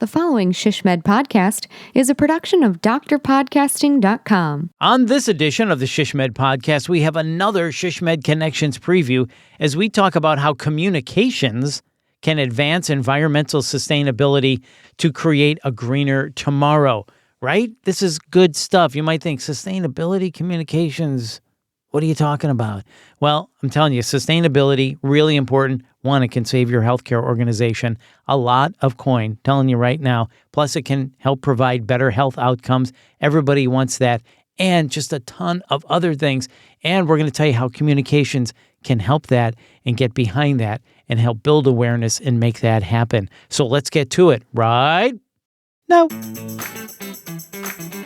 The following ShishMed podcast is a production of drpodcasting.com. On this edition of the ShishMed podcast, we have another ShishMed Connections preview as we talk about how communications can advance environmental sustainability to create a greener tomorrow, right? This is good stuff. You might think, sustainability, communications, what are you talking about? Well, I'm telling you, sustainability, really important. One, it can save your healthcare organization a lot of coin, telling you right now. Plus, it can help provide better health outcomes. Everybody wants that. And just a ton of other things. And we're going to tell you how communications can help that and get behind that and help build awareness and make that happen. So let's get to it, right? No.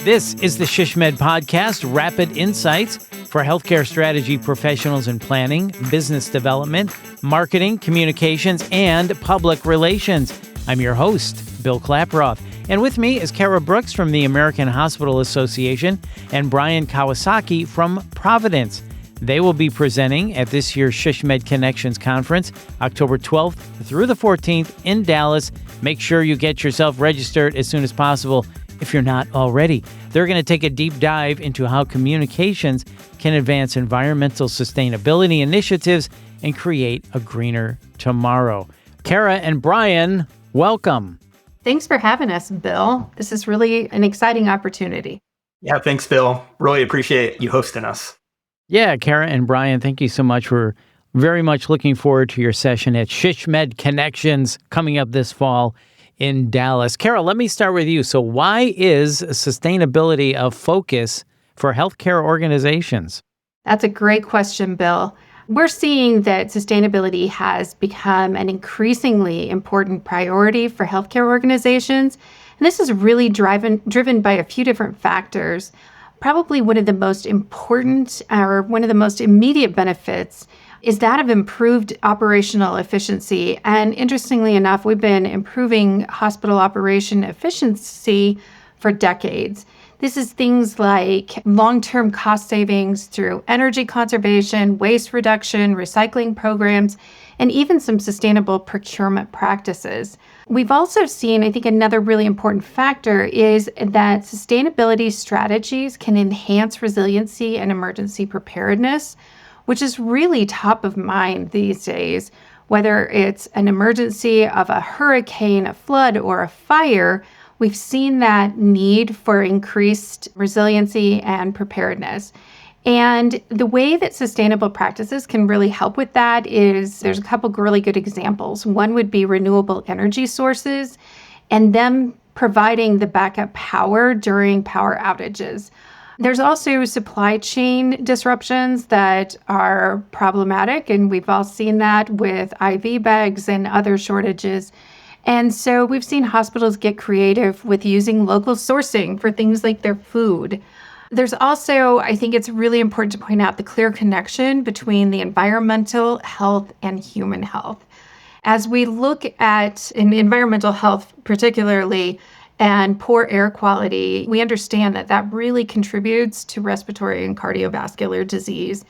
This is the ShishMed Podcast, Rapid Insights for healthcare strategy professionals in planning, business development, marketing, communications, and public relations. I'm your host, Bill Klaproth. And with me is Kara Brooks from the American Hospital Association and Brian Kawasaki from Providence. They will be presenting at this year's ShishMed Connections Conference, October 12th through the 14th in Dallas. Make sure you get yourself registered as soon as possible if you're not already. They're going to take a deep dive into how communications can advance environmental sustainability initiatives and create a greener tomorrow. Kara and Brian, welcome. Thanks for having us, Bill. This is really an exciting opportunity. Yeah, thanks, Bill. Really appreciate you hosting us. Yeah, Kara and Brian, thank you so much. We're very much looking forward to your session at ShishMed Connections coming up this fall in Dallas. Kara, let me start with you. So why is sustainability a focus for healthcare organizations? That's a great question, Bill. We're seeing that sustainability has become an increasingly important priority for healthcare organizations. And this is really driven by a few different factors. Probably one of the most important or one of the most immediate benefits is that of improved operational efficiency. And interestingly enough, we've been improving hospital operation efficiency for decades. This is things like long-term cost savings through energy conservation, waste reduction, recycling programs, and even some sustainable procurement practices. We've also seen, I think another really important factor is that sustainability strategies can enhance resiliency and emergency preparedness, which is really top of mind these days. Whether it's an emergency of a hurricane, a flood, or a fire, we've seen that need for increased resiliency and preparedness. And the way that sustainable practices can really help with that is there's a couple really good examples. One would be renewable energy sources and them providing the backup power during power outages. There's also supply chain disruptions that are problematic, and we've all seen that with IV bags and other shortages. And so we've seen hospitals get creative with using local sourcing for things like their food. There's also, I think it's really important to point out the clear connection between the environmental health and human health. As we look at in environmental health particularly, and poor air quality, we understand that that really contributes to respiratory and cardiovascular disease.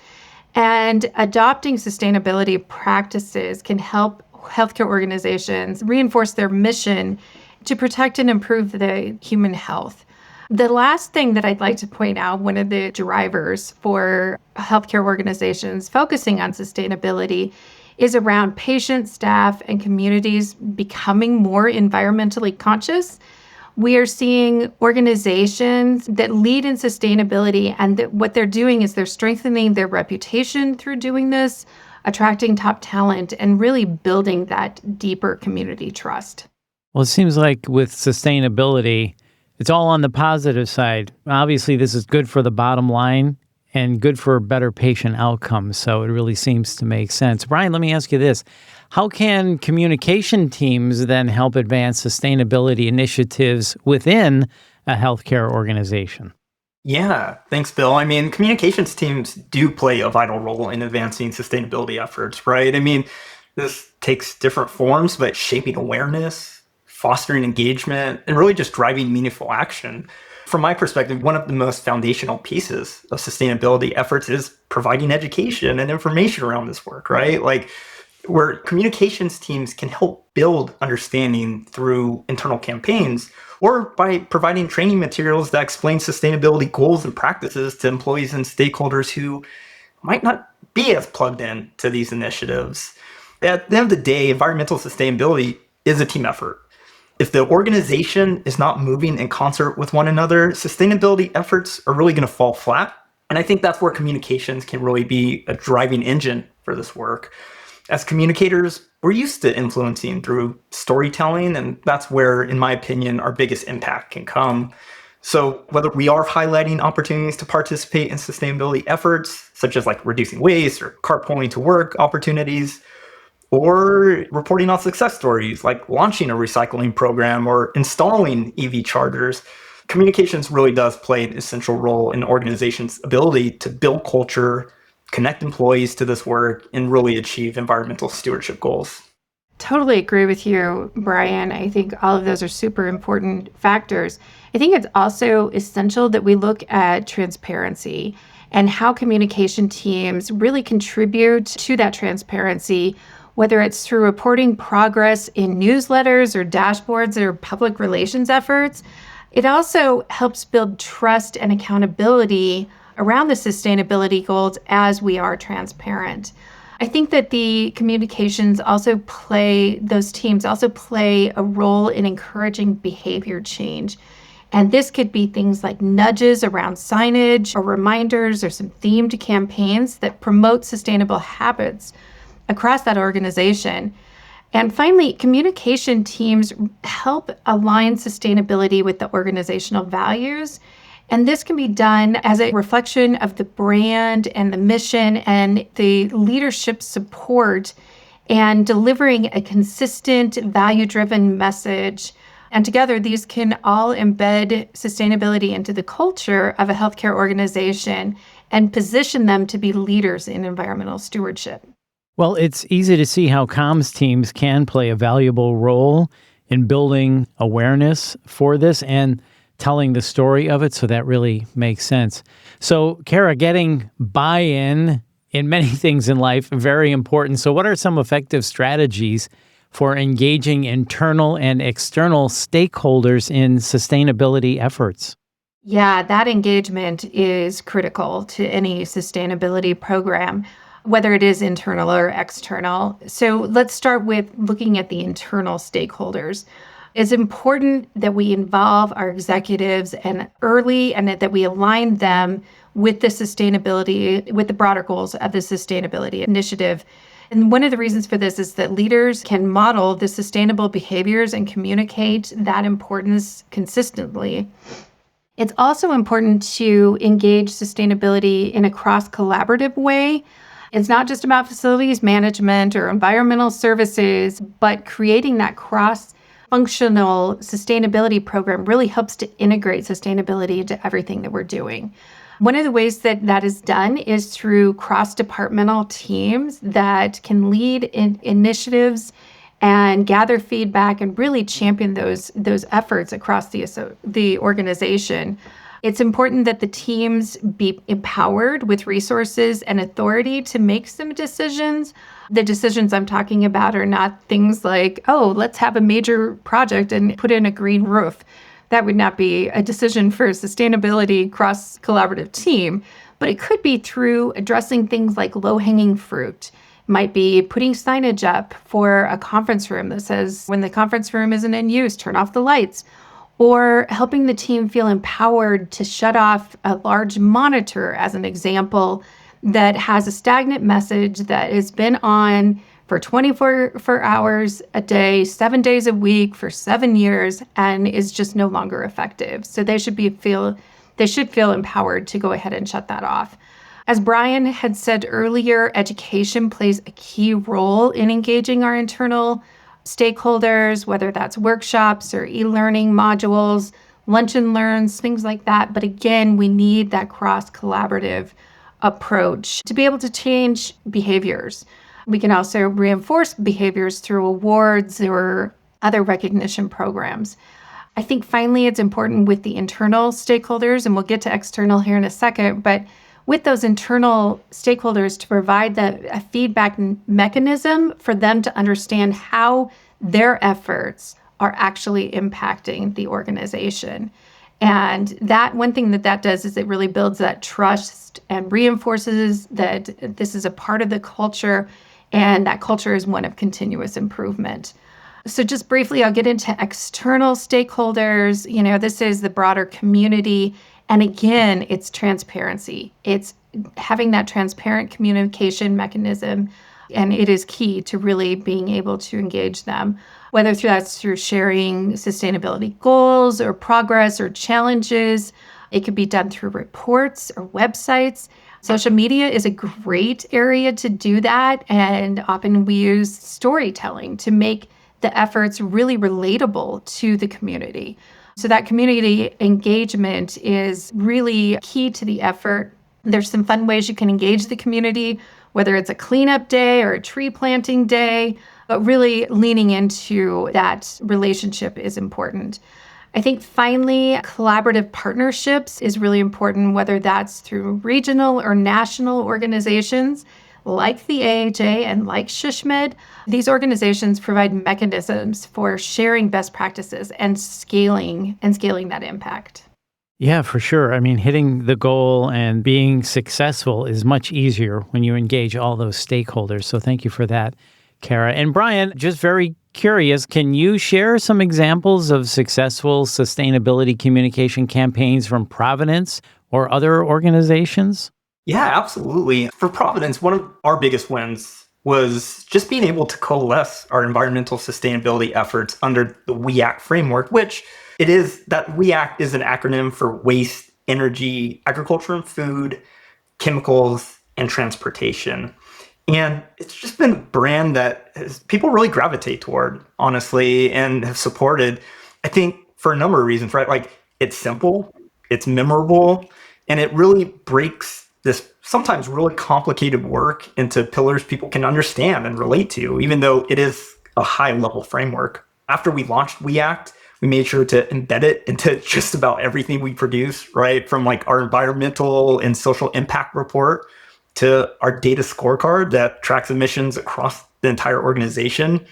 And adopting sustainability practices can help healthcare organizations reinforce their mission to protect and improve the human health. The last thing that I'd like to point out, one of the drivers for healthcare organizations focusing on sustainability is around patients, staff, and communities becoming more environmentally conscious. We are seeing organizations that lead in sustainability, and that what they're doing is they're strengthening their reputation through doing this, attracting top talent, and really building that deeper community trust. Well, it seems like with sustainability, it's all on the positive side. Obviously, this is good for the bottom line and good for better patient outcomes. So it really seems to make sense. Brian, let me ask you this. How can communication teams then help advance sustainability initiatives within a healthcare organization? Yeah, thanks, Bill. I mean, communications teams do play a vital role in advancing sustainability efforts, right? I mean, this takes different forms, but shaping awareness, fostering engagement, and really just driving meaningful action. From my perspective, one of the most foundational pieces of sustainability efforts is providing education and information around this work, right? Like where communications teams can help build understanding through internal campaigns or by providing training materials that explain sustainability goals and practices to employees and stakeholders who might not be as plugged in to these initiatives. At the end of the day, environmental sustainability is a team effort. If the organization is not moving in concert with one another, sustainability efforts are really going to fall flat. And I think that's where communications can really be a driving engine for this work. As communicators, we're used to influencing through storytelling, and that's where, in my opinion, our biggest impact can come. So whether we are highlighting opportunities to participate in sustainability efforts, such as like reducing waste or carpooling to work opportunities, or reporting on success stories like launching a recycling program or installing EV chargers, communications really does play an essential role in organizations' ability to build culture, connect employees to this work, and really achieve environmental stewardship goals. Totally agree with you, Brian. I think all of those are super important factors. I think it's also essential that we look at transparency and how communication teams really contribute to that transparency, whether it's through reporting progress in newsletters or dashboards or public relations efforts. It also helps build trust and accountability around the sustainability goals as we are transparent. I think that the communications those teams also play a role in encouraging behavior change. And this could be things like nudges around signage or reminders or some themed campaigns that promote sustainable habits across that organization. And finally, communication teams help align sustainability with the organizational values. And this can be done as a reflection of the brand and the mission and the leadership support and delivering a consistent, value-driven message. And together, these can all embed sustainability into the culture of a healthcare organization and position them to be leaders in environmental stewardship. Well, it's easy to see how comms teams can play a valuable role in building awareness for this and telling the story of it, so that really makes sense. So, Kara, getting buy-in in many things in life, very important. So what are some effective strategies for engaging internal and external stakeholders in sustainability efforts? Yeah, that engagement is critical to any sustainability program, whether it is internal or external. So let's start with looking at the internal stakeholders. It's important that we involve our executives and that we align them with the broader goals of the sustainability initiative. And one of the reasons for this is that leaders can model the sustainable behaviors and communicate that importance consistently. It's also important to engage sustainability in a cross-collaborative way. It's not just about facilities management or environmental services, but creating that cross-functional sustainability program really helps to integrate sustainability into everything that we're doing. One of the ways that is done is through cross-departmental teams that can lead in initiatives and gather feedback and really champion those efforts across the organization. It's important that the teams be empowered with resources and authority to make some decisions. The decisions I'm talking about are not things like, oh, let's have a major project and put in a green roof. That would not be a decision for a sustainability cross-collaborative team, but it could be through addressing things like low-hanging fruit. It might be putting signage up for a conference room that says, when the conference room isn't in use, turn off the lights, or helping the team feel empowered to shut off a large monitor, as an example, that has a stagnant message that has been on for 24 hours a day, 7 days a week for 7 years, and is just no longer effective. So they should feel empowered to go ahead and shut that off. As Brian had said earlier, education plays a key role in engaging our internal stakeholders, whether that's workshops or e-learning modules, lunch and learns, things like that. But again, we need that cross-collaborative approach to be able to change behaviors. We can also reinforce behaviors through awards or other recognition programs. I think finally it's important with the internal stakeholders, and we'll get to external here in a second, but with those internal stakeholders to provide a feedback mechanism for them to understand how their efforts are actually impacting the organization. And that one thing that does is it really builds that trust and reinforces that this is a part of the culture, and that culture is one of continuous improvement. So just briefly, I'll get into external stakeholders. This is the broader community. And again, it's transparency. It's having that transparent communication mechanism. And it is key to really being able to engage them, whether that's through sharing sustainability goals or progress or challenges. It could be done through reports or websites. Social media is a great area to do that. And often we use storytelling to make the efforts really relatable to the community. So that community engagement is really key to the effort. There's some fun ways you can engage the community, whether it's a cleanup day or a tree planting day, but really leaning into that relationship is important. I think finally, collaborative partnerships is really important, whether that's through regional or national organizations like the AHA and like SHSMD. These organizations provide mechanisms for sharing best practices and scaling that impact. Yeah, for sure. I mean, hitting the goal and being successful is much easier when you engage all those stakeholders. So thank you for that, Kara. And Brian, just very curious, can you share some examples of successful sustainability communication campaigns from Providence or other organizations? Yeah, absolutely. For Providence, one of our biggest wins was just being able to coalesce our environmental sustainability efforts under the WEACT framework, which that WEACT is an acronym for waste, energy, agriculture and food, chemicals, and transportation. And it's just been a brand that people really gravitate toward, honestly, and have supported, I think, for a number of reasons, right? Like, it's simple, it's memorable, and it really breaks this sometimes really complicated work into pillars people can understand and relate to, even though it is a high-level framework. After we launched WEACT, we made sure to embed it into just about everything we produce, right? From like our environmental and social impact report to our data scorecard that tracks emissions across the entire organization,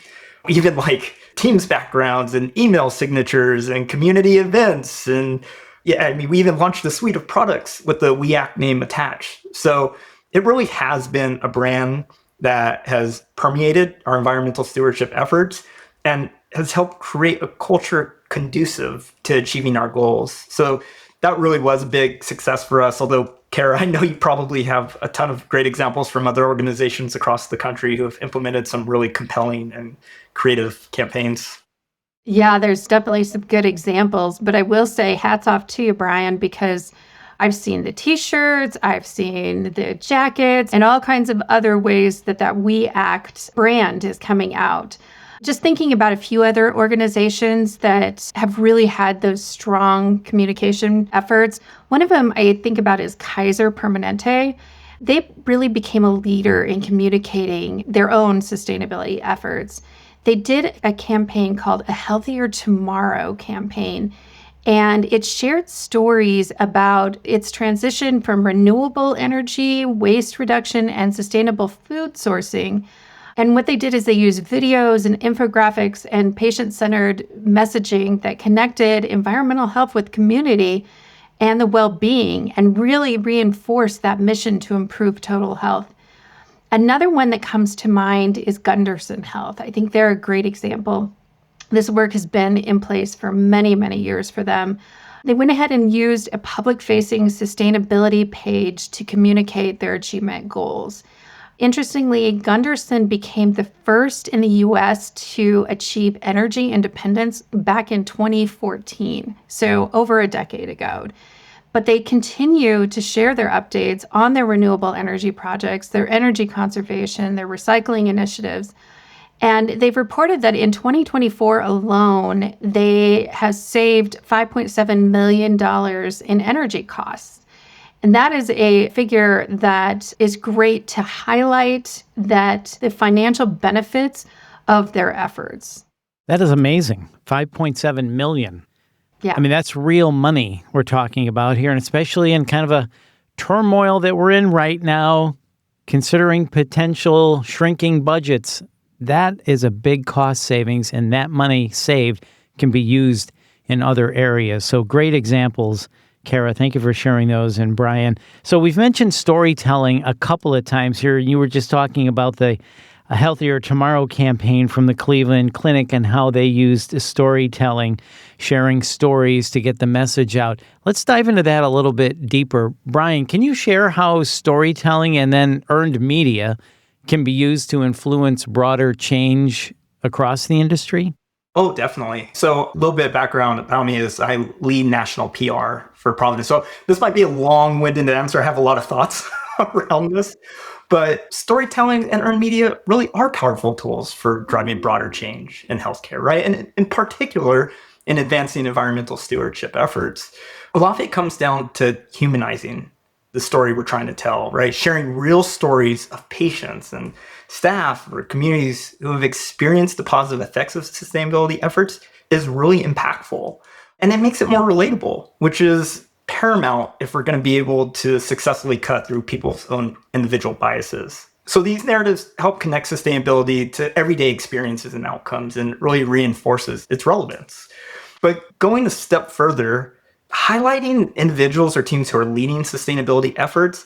even like Teams backgrounds and email signatures and community events. And yeah, I mean, we even launched a suite of products with the WEACT name attached. So it really has been a brand that has permeated our environmental stewardship efforts and has helped create a culture conducive to achieving our goals. So that really was a big success for us. Although, Kara, I know you probably have a ton of great examples from other organizations across the country who have implemented some really compelling and creative campaigns. Yeah, there's definitely some good examples, but I will say hats off to you, Brian, because I've seen the t-shirts, I've seen the jackets, and all kinds of other ways that WEACT brand is coming out. Just thinking about a few other organizations that have really had those strong communication efforts. One of them I think about is Kaiser Permanente. They really became a leader in communicating their own sustainability efforts. They did a campaign called A Healthier Tomorrow campaign, and it shared stories about its transition from renewable energy, waste reduction, and sustainable food sourcing. And what they did is they used videos and infographics and patient-centered messaging that connected environmental health with community and the well-being, and really reinforced that mission to improve total health. Another one that comes to mind is Gunderson Health. I think they're a great example. This work has been in place for many, many years for them. They went ahead and used a public-facing sustainability page to communicate their achievement goals. Interestingly, Gunderson became the first in the U.S. to achieve energy independence back in 2014, so over a decade ago. But they continue to share their updates on their renewable energy projects, their energy conservation, their recycling initiatives. And they've reported that in 2024 alone, they have saved $5.7 million in energy costs. And that is a figure that is great to highlight that the financial benefits of their efforts. That is amazing. 5.7 million. Yeah. I mean, that's real money we're talking about here, and especially in kind of a turmoil that we're in right now, considering potential shrinking budgets, that is a big cost savings, and that money saved can be used in other areas. So great examples, Kara. Thank you for sharing those. And Brian, so we've mentioned storytelling a couple of times here. You were just talking about the A Healthier Tomorrow campaign from the Cleveland Clinic and how they used storytelling, sharing stories to get the message out. Let's dive into that a little bit deeper. Brian, can you share how storytelling and then earned media can be used to influence broader change across the industry? Oh, definitely. So a little bit of background about me is I lead national PR for Providence. So this might be a long-winded answer. I have a lot of thoughts around this. But storytelling and earned media really are powerful tools for driving broader change in healthcare, right? And in particular, in advancing environmental stewardship efforts. A lot of it comes down to humanizing the story we're trying to tell, right? Sharing real stories of patients and staff or communities who have experienced the positive effects of sustainability efforts is really impactful. And it makes it more relatable, which is paramount if we're going to be able to successfully cut through people's own individual biases. So these narratives help connect sustainability to everyday experiences and outcomes and really reinforces its relevance. But going a step further, highlighting individuals or teams who are leading sustainability efforts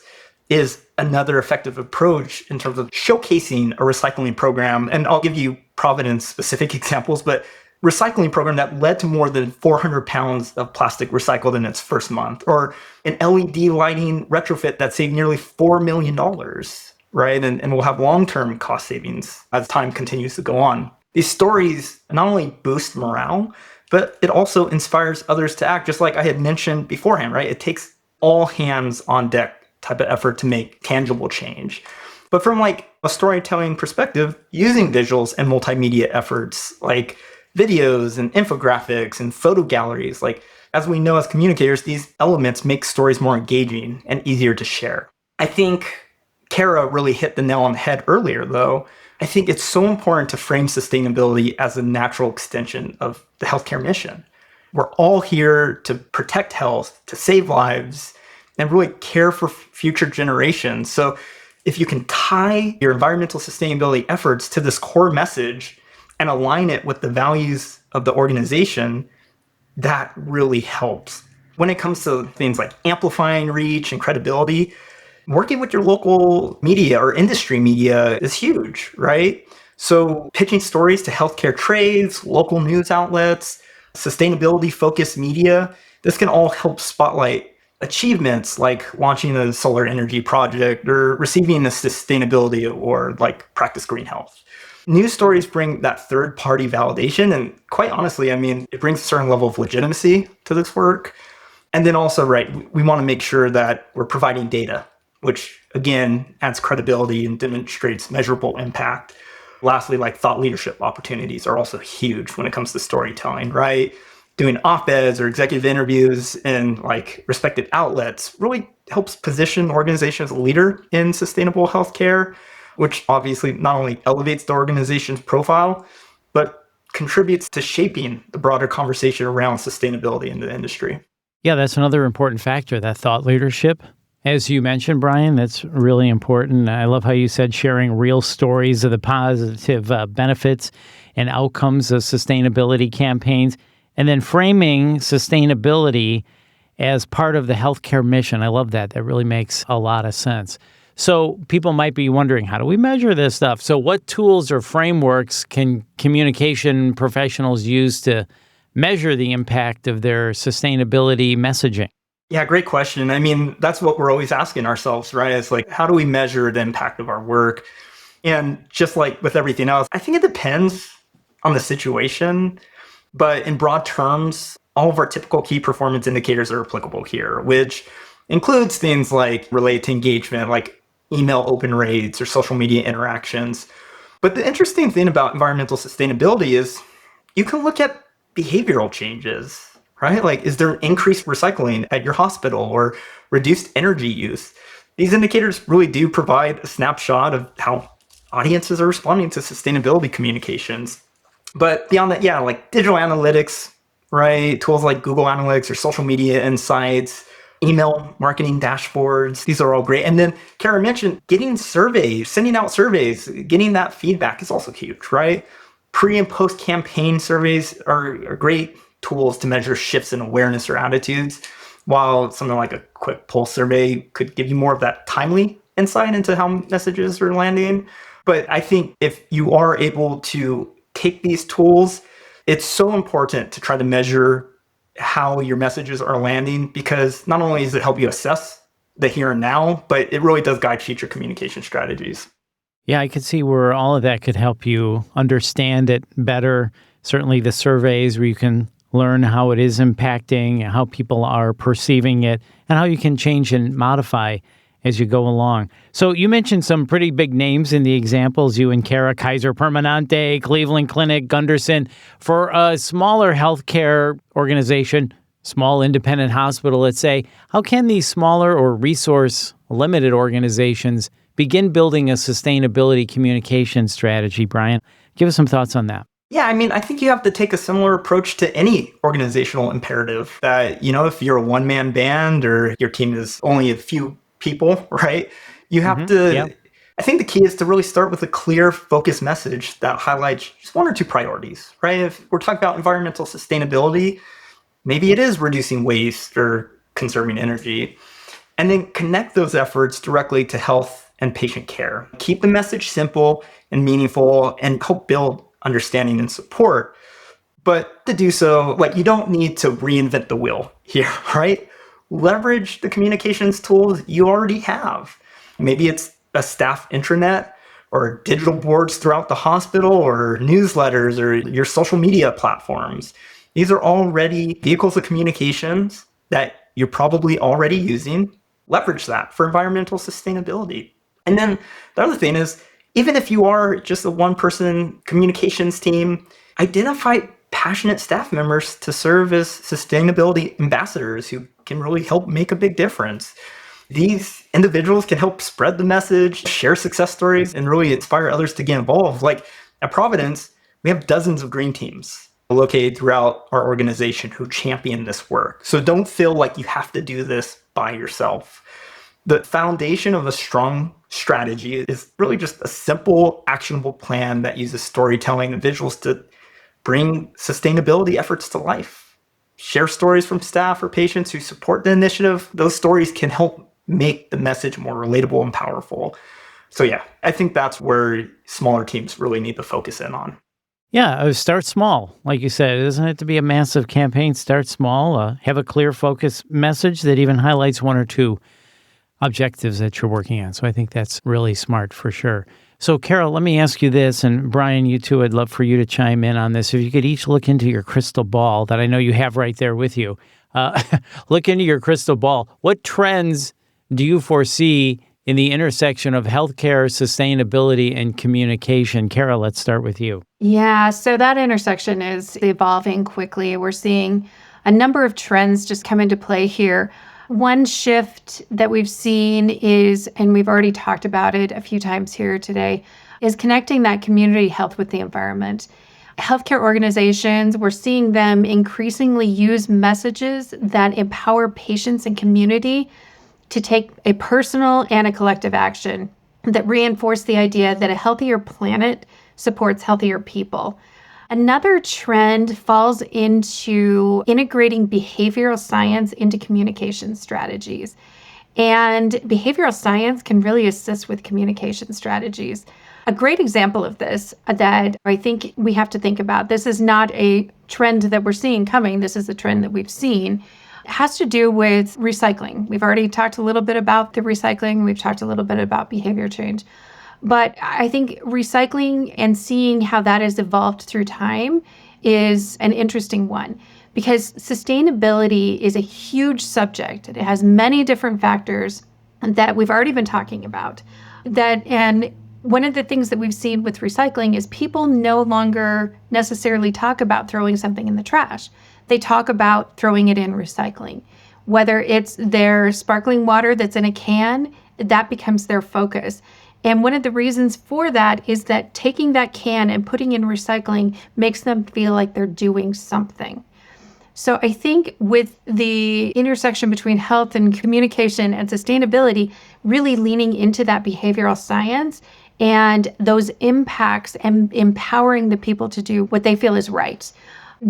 is another effective approach in terms of showcasing a recycling program. And I'll give you Providence specific examples, but recycling program that led to more than 400 pounds of plastic recycled in its first month, or an LED lighting retrofit that saved nearly $4 million, right? And will have long-term cost savings as time continues to go on. These stories not only boost morale, but it also inspires others to act, just like I had mentioned beforehand, right? It takes all hands on deck type of effort to make tangible change. But from like a storytelling perspective, using visuals and multimedia efforts like videos and infographics and photo galleries, like as we know as communicators, these elements make stories more engaging and easier to share. I think Kara really hit the nail on the head earlier, though. I think it's so important to frame sustainability as a natural extension of the healthcare mission. We're all here to protect health, to save lives, and really care for future generations. So if you can tie your environmental sustainability efforts to this core message and align it with the values of the organization, that really helps. When it comes to things like amplifying reach and credibility, working with your local media or industry media is huge, right? So pitching stories to healthcare trades, local news outlets, sustainability-focused media, this can all help spotlight achievements like launching a solar energy project or receiving a sustainability award like Practice Green Health. News stories bring that third-party validation, and quite honestly, I mean, it brings a certain level of legitimacy to this work. And then also, right, we want to make sure that we're providing data, which again adds credibility and demonstrates measurable impact. Lastly, like thought leadership opportunities are also huge when it comes to storytelling, right? Doing op-eds or executive interviews in like respected outlets really helps position organizations as a leader in sustainable healthcare, which obviously not only elevates the organization's profile, but contributes to shaping the broader conversation around sustainability in the industry. Yeah, that's another important factor, that thought leadership. As you mentioned, Brian, that's really important. I love how you said sharing real stories of the positive benefits and outcomes of sustainability campaigns, and then framing sustainability as part of the healthcare mission. I love that. That really makes a lot of sense. So people might be wondering, how do we measure this stuff? So what tools or frameworks can communication professionals use to measure the impact of their sustainability messaging? Yeah, great question. I mean, that's what we're always asking ourselves, right? It's like, how do we measure the impact of our work? And just like with everything else, I think it depends on the situation. But in broad terms, all of our typical key performance indicators are applicable here, which includes things like related to engagement, like email open rates or social media interactions. But the interesting thing about environmental sustainability is you can look at behavioral changes, right? Like, is there increased recycling at your hospital or reduced energy use? These indicators really do provide a snapshot of how audiences are responding to sustainability communications. But beyond that, yeah, like digital analytics, right? Tools like Google Analytics or social media insights, email marketing dashboards. These are all great. And then Kara mentioned getting surveys, sending out surveys, getting that feedback is also huge, right? Pre and post campaign surveys are great tools to measure shifts in awareness or attitudes, while something like a quick pulse survey could give you more of that timely insight into how messages are landing. But I think if you are able to take these tools, it's so important to try to measure how your messages are landing, because not only does it help you assess the here and now, but it really does guide future communication strategies. Yeah, I could see where all of that could help you understand it better. Certainly the surveys where you can learn how it is impacting, how people are perceiving it, and how you can change and modify as you go along. So you mentioned some pretty big names in the examples, you and Kara, Kaiser Permanente, Cleveland Clinic, Gunderson. For a smaller healthcare organization, small independent hospital, let's say, how can these smaller or resource-limited organizations begin building a sustainability communication strategy, Brian? Give us some thoughts on that. Yeah, I mean, I think you have to take a similar approach to any organizational imperative that, if you're a one-man band or your team is only a few people, right? You have to, Yeah. I think the key is to really start with a clear, focused message that highlights just one or two priorities, right? If we're talking about environmental sustainability, maybe it is reducing waste or conserving energy, and then connect those efforts directly to health and patient care. Keep the message simple and meaningful and help build understanding and support. But to do so, you don't need to reinvent the wheel here, right? Leverage the communications tools you already have. Maybe it's a staff intranet or digital boards throughout the hospital or newsletters or your social media platforms. These are already vehicles of communications that you're probably already using. Leverage that for environmental sustainability. And then the other thing is, even if you are just a one-person communications team, identify passionate staff members to serve as sustainability ambassadors who can really help make a big difference. These individuals can help spread the message, share success stories, and really inspire others to get involved. Like at Providence, we have dozens of green teams located throughout our organization who champion this work. So don't feel like you have to do this by yourself. The foundation of a strong strategy is really just a simple, actionable plan that uses storytelling and visuals to bring sustainability efforts to life. Share stories from staff or patients who support the initiative. Those stories can help make the message more relatable and powerful. So yeah, I think that's where smaller teams really need to focus in on. Yeah, start small. Like you said, it doesn't have to be a massive campaign. Start small. Have a clear focus message that even highlights one or two objectives that you're working on. So I think that's really smart for sure. So Carol, let me ask you this, and Brian, you too, I'd love for you to chime in on this. If you could each look into your crystal ball that I know you have right there with you. Look into your crystal ball. What trends do you foresee in the intersection of healthcare, sustainability, and communication? Carol, let's start with you. Yeah, so that intersection is evolving quickly. We're seeing a number of trends just come into play here. One shift that we've seen is, and we've already talked about it a few times here today, is connecting that community health with the environment. Healthcare organizations, we're seeing them increasingly use messages that empower patients and community to take a personal and a collective action that reinforce the idea that a healthier planet supports healthier people. Another trend falls into integrating behavioral science into communication strategies. And behavioral science can really assist with communication strategies. A great example of this that I think we have to think about, this is not a trend that we're seeing coming, this is a trend that we've seen, has to do with recycling. We've already talked a little bit about the recycling, we've talked a little bit about behavior change. But I think recycling and seeing how that has evolved through time is an interesting one, because sustainability is a huge subject. It has many different factors that we've already been talking about. And one of the things that we've seen with recycling is people no longer necessarily talk about throwing something in the trash. They talk about throwing it in recycling. Whether it's their sparkling water that's in a can, that becomes their focus. And one of the reasons for that is that taking that can and putting in recycling makes them feel like they're doing something. So I think with the intersection between health and communication and sustainability, really leaning into that behavioral science and those impacts and empowering the people to do what they feel is right.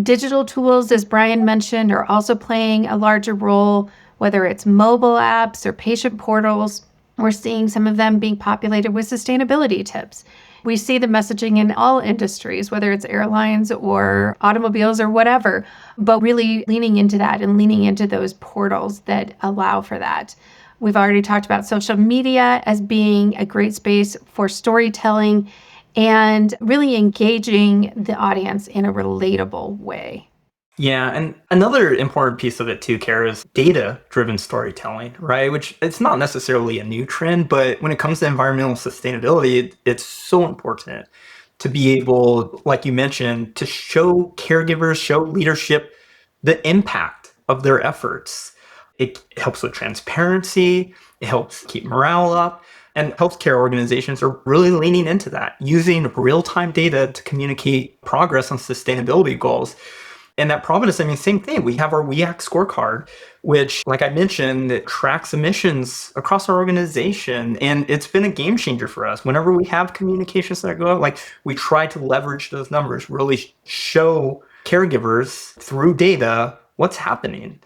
Digital tools, as Brian mentioned, are also playing a larger role, whether it's mobile apps or patient portals. We're seeing some of them being populated with sustainability tips. We see the messaging in all industries, whether it's airlines or automobiles or whatever, but really leaning into that and leaning into those portals that allow for that. We've already talked about social media as being a great space for storytelling and really engaging the audience in a relatable way. Yeah, and another important piece of it too, Kara, is data-driven storytelling, right? Which it's not necessarily a new trend, but when it comes to environmental sustainability, it's so important to be able, like you mentioned, to show caregivers, show leadership the impact of their efforts. It helps with transparency, it helps keep morale up, and healthcare organizations are really leaning into that, using real-time data to communicate progress on sustainability goals. And at Providence, I mean, same thing. We have our WEAC scorecard, which, like I mentioned, it tracks emissions across our organization. And it's been a game changer for us. Whenever we have communications that go out, like we try to leverage those numbers, really show caregivers through data what's happening.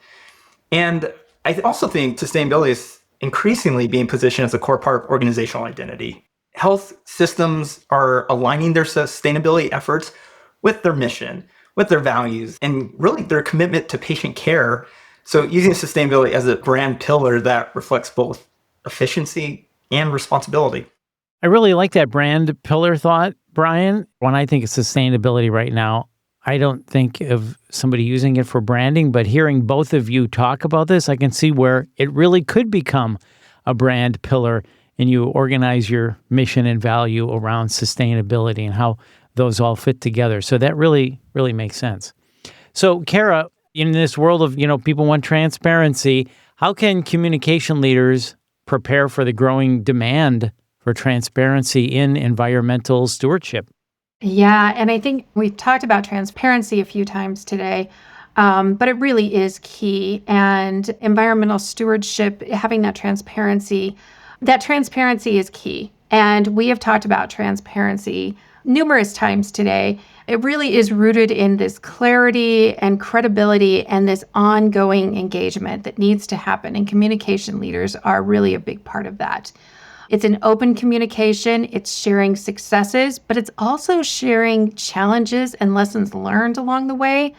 And I also think sustainability is increasingly being positioned as a core part of organizational identity. Health systems are aligning their sustainability efforts with their mission, with their values, and really their commitment to patient care. So using sustainability as a brand pillar that reflects both efficiency and responsibility. I really like that brand pillar thought, Brian. When I think of sustainability right now, I don't think of somebody using it for branding, but hearing both of you talk about this, I can see where it really could become a brand pillar and you organize your mission and value around sustainability and how those all fit together. So that really, really makes sense. So Kara, in this world of, people want transparency, how can communication leaders prepare for the growing demand for transparency in environmental stewardship? Yeah, and I think we've talked about transparency a few times today, but it really is key. And environmental stewardship, having that transparency is key. And we have talked about transparency numerous times today. It really is rooted in this clarity and credibility and this ongoing engagement that needs to happen. And communication leaders are really a big part of that. It's an open communication, it's sharing successes, but it's also sharing challenges and lessons learned along the way.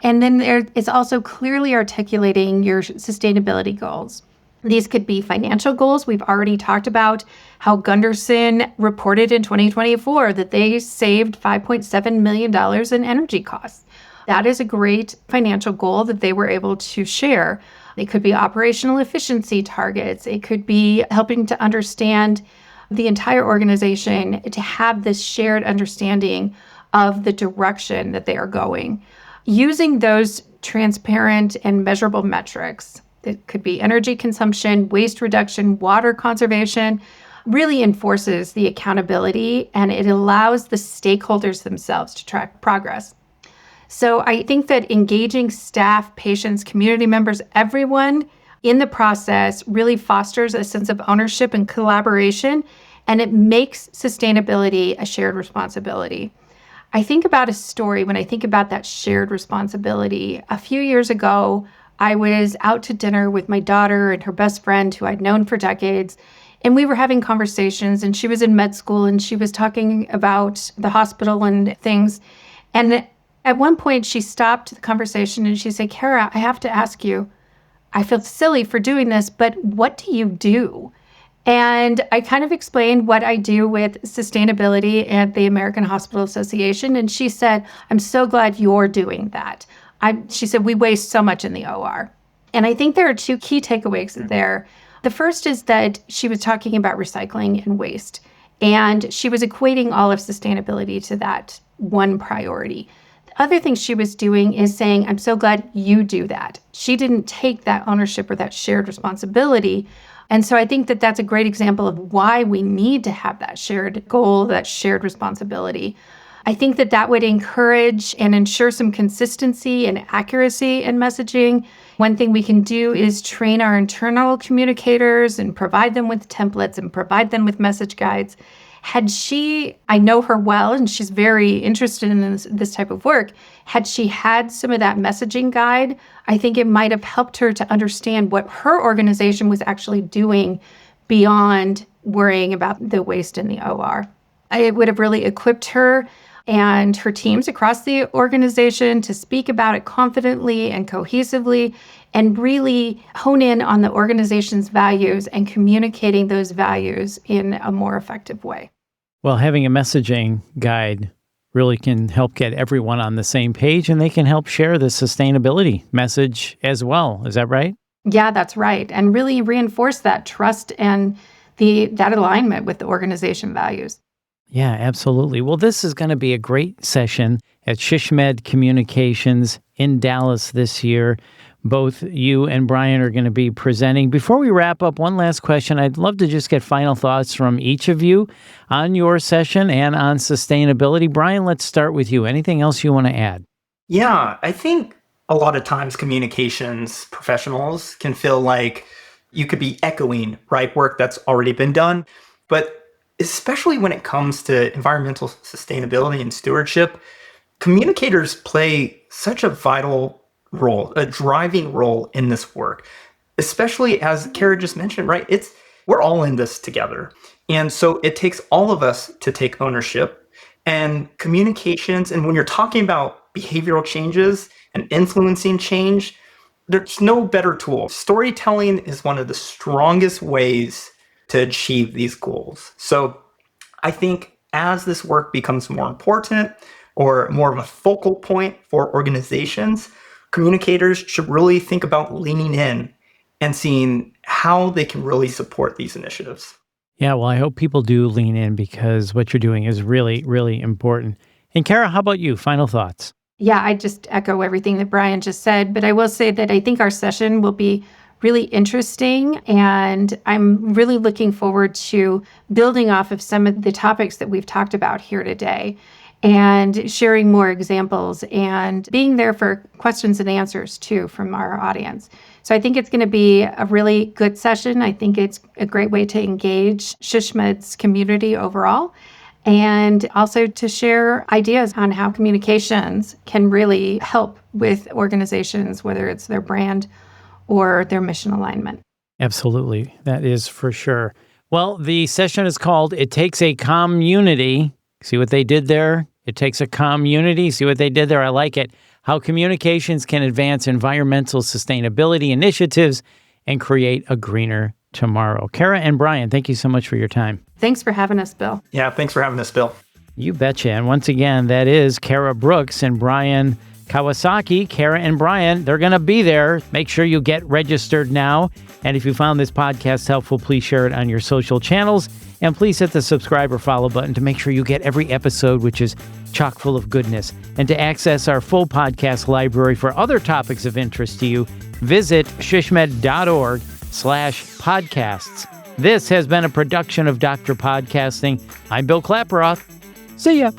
And then it's also clearly articulating your sustainability goals. These could be financial goals. We've already talked about how Gunderson reported in 2024 that they saved $5.7 million in energy costs. That is a great financial goal that they were able to share. It could be operational efficiency targets. It could be helping to understand the entire organization to have this shared understanding of the direction that they are going. Using those transparent and measurable metrics, it could be energy consumption, waste reduction, water conservation, really enforces the accountability and it allows the stakeholders themselves to track progress. So I think that engaging staff, patients, community members, everyone in the process really fosters a sense of ownership and collaboration, and it makes sustainability a shared responsibility. I think about a story when I think about that shared responsibility. A few years ago, I was out to dinner with my daughter and her best friend who I'd known for decades, and we were having conversations, and she was in med school, and she was talking about the hospital and things. And at one point, she stopped the conversation and she said, "Kara, I have to ask you, I feel silly for doing this, but what do you do?" And I kind of explained what I do with sustainability at the American Hospital Association. And she said, "I'm so glad you're doing that." She said, "We waste so much in the OR." And I think there are two key takeaways there. The first is that she was talking about recycling and waste, and she was equating all of sustainability to that one priority. The other thing she was doing is saying, "I'm so glad you do that." She didn't take that ownership or that shared responsibility. And so I think that that's a great example of why we need to have that shared goal, that shared responsibility. I think that that would encourage and ensure some consistency and accuracy in messaging. One thing we can do is train our internal communicators and provide them with templates and provide them with message guides. I know her well, and she's very interested in this type of work. Had she had some of that messaging guide, I think it might have helped her to understand what her organization was actually doing beyond worrying about the waste in the OR. It would have really equipped her and her teams across the organization to speak about it confidently and cohesively and really hone in on the organization's values and communicating those values in a more effective way. Well, having a messaging guide really can help get everyone on the same page, and they can help share the sustainability message as well. Is that right? Yeah, that's right. And really reinforce that trust and that alignment with the organization values. Yeah, absolutely. Well, this is going to be a great session at SHISHMED Communications in Dallas this year. Both you and Brian are going to be presenting. Before we wrap up, one last question. I'd love to just get final thoughts from each of you on your session and on sustainability. Brian, let's start with you. Anything else you want to add? Yeah, I think a lot of times communications professionals can feel like you could be echoing, right, work that's already been done. But especially when it comes to environmental sustainability and stewardship, communicators play such a vital role, a driving role in this work, especially as Kara just mentioned, right? We're all in this together. And so it takes all of us to take ownership and communications. And when you're talking about behavioral changes and influencing change, there's no better tool. Storytelling is one of the strongest ways to achieve these goals. So I think as this work becomes more important or more of a focal point for organizations, communicators should really think about leaning in and seeing how they can really support these initiatives. Yeah, well, I hope people do lean in because what you're doing is really, really important. And Kara, how about you? Final thoughts? Yeah, I just echo everything that Brian just said, but I will say that I think our session will be really interesting, and I'm really looking forward to building off of some of the topics that we've talked about here today and sharing more examples and being there for questions and answers too from our audience. So I think it's going to be a really good session. I think it's a great way to engage SHISHMED's community overall, and also to share ideas on how communications can really help with organizations, whether it's their brand or their mission alignment. Absolutely. That is for sure. Well, the session is called It Takes a Comm-Unity. See what they did there? It takes a Comm-Unity. See what they did there? I like it. How communications can advance environmental sustainability initiatives and create a greener tomorrow. Kara and Brian, thank you so much for your time. Thanks for having us, Bill. Yeah, thanks for having us, Bill. You betcha. And once again, that is Kara Brooks and Brian Kawasaki. Kara and Brian, they're going to be there. Make sure you get registered now. And if you found this podcast helpful, please share it on your social channels. And please hit the subscribe or follow button to make sure you get every episode, which is chock full of goodness. And to access our full podcast library for other topics of interest to you, visit shishmed.org/podcasts. This has been a production of Dr. Podcasting. I'm Bill Klaproth. See ya.